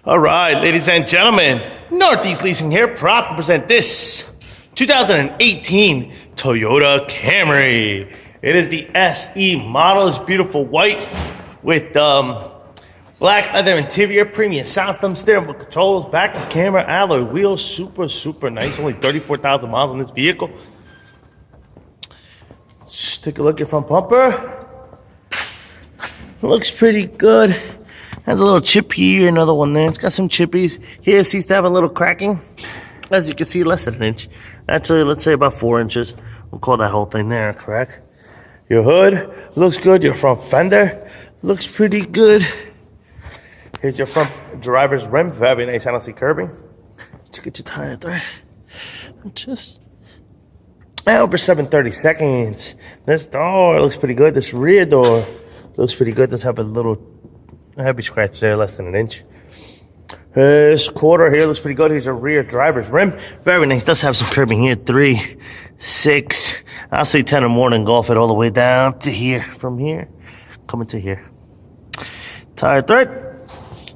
All right, ladies and gentlemen, Northeast Leasing here, proud to present this 2018 Toyota Camry. It is the SE model. It's beautiful white with black leather interior, premium sound system, steering wheel controls, backup camera, alloy wheels, super nice. Only 34,000 miles on this vehicle. Let's take a look at front bumper. Looks pretty good. Has a little chip here, another one there. It's got some chippies. Here it seems to have a little cracking. As you can see, less than an inch. Actually, let's say about 4 inches. We'll call that whole thing there a crack. Your hood looks good. Your front fender looks pretty good. Here's your front driver's rim. Very nice. I don't see curbing. Let's get your tire there. Just over 7/32. This door looks pretty good. This rear door looks pretty good. Does have a little heavy scratch there, less than an inch. This quarter here looks pretty good. Here's a rear driver's rim. Very nice. Does have some curbing here. 3, 6. I'll say 10 or more, then golf it all the way down to here. From here, coming to here. Tire thread.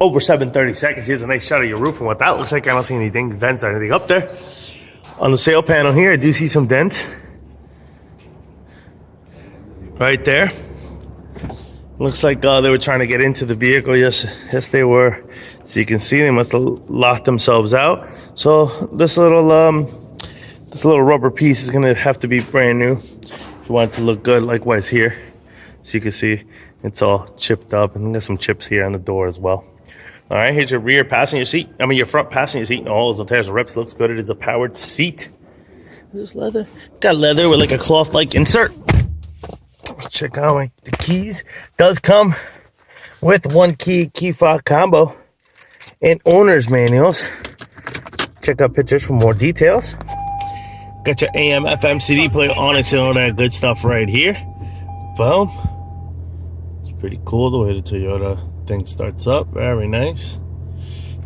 Over 7/32. Here's a nice shot of your roof and what that looks like. I don't see any dings, dents, or anything up there. On the sail panel here, I do see some dents. Right there. Looks like they were trying to get into the vehicle. Yes, they were. So you can see they must have locked themselves out. So this little rubber piece is gonna have to be brand new if you want it to look good. Likewise here, so you can see it's all chipped up, and there's some chips here on the door as well. All right, here's your rear passenger seat. Your front passenger seat. No holes, no tears, no rips. Looks good. It is a powered seat. Is this leather? It's got leather with like a cloth-like insert. Let's check out the keys. Does come with 1 key fob combo and owner's manuals. Check out pictures for more details. Got your AM, FM, CD player on it, and all that good stuff right here. Boom. It's pretty cool the way the Toyota thing starts up. Very nice.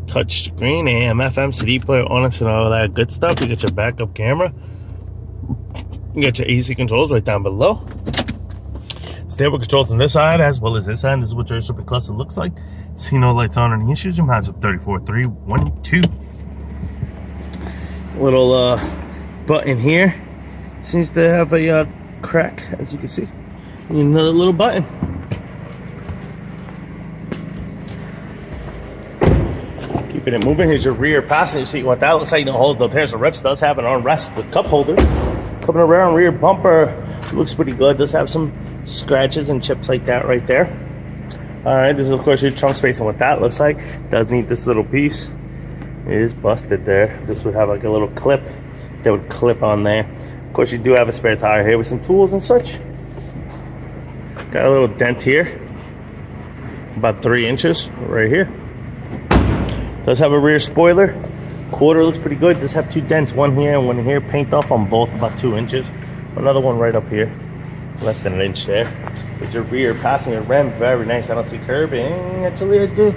Touch screen, AM, FM, CD player on it, and all that good stuff. You got your backup camera. You got your AC controls right down below. Stable controls on this side as well as this side. This is what your instrument cluster looks like. See no lights on or any issues. Your miles up 34,312. Little button here. Seems to have a crack, as you can see. And another little button. Keeping it moving. Here's your rear passenger seat. What that looks like. No holes, no tears, no rips. Does have an armrest with cup holder. Coming around, rear bumper looks pretty good. Does have some scratches and chips like that right there. All right, this is of course your trunk space, and what that looks like. Does need this little piece. It is busted there. This would have like a little clip that would clip on there. Of course, you do have a spare tire here with some tools and such. Got a little dent here, about 3 inches right here. Does have a rear spoiler. Quarter looks pretty good. Does have 2 dents, one here and one here. Paint off on both, about 2 inches. Another one right up here, less than an inch there. There's your rear passenger rim. Very nice. I don't see curbing. Actually, I do.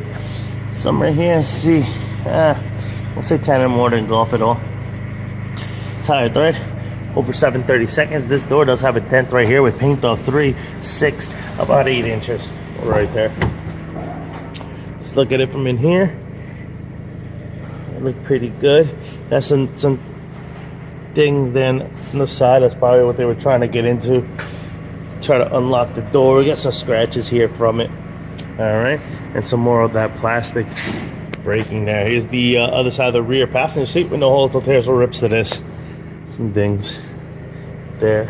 Some right here. Let's see. We'll say 10 or more, then golf it all. Tire thread. Over 7/32. This door does have a dent right here with paint off 3, 6, about 8 inches right there. Let's look at it from in here. It look pretty good. That's some things then on the side. That's probably what they were trying to get into. Try to unlock the door. We got some scratches here from it. All right, and some more of that plastic breaking there. Here's the other side of the rear passenger seat with no holes, no tears, or rips to this. Some dings there.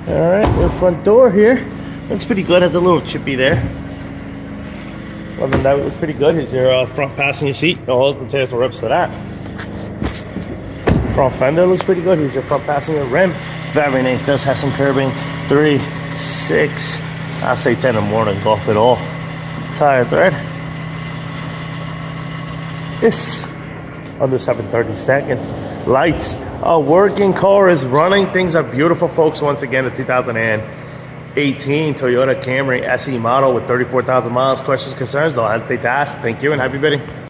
All right, the front door here looks pretty good. Has a little chippy there. Other than that, it looks pretty good. Here's your front passenger seat. No holes, no tears, or rips to that. Front fender looks pretty good. Here's your front passenger rim. Very nice. Does have some curbing. 3, 6. I'll say 10 or more, then golf it all. Tire thread. This under 7/32. Lights. A working car is running. Things are beautiful, folks. Once again, the 2018 Toyota Camry SE model with 34,000 miles. Questions, concerns, don't hesitate to ask. Thank you and happy bidding.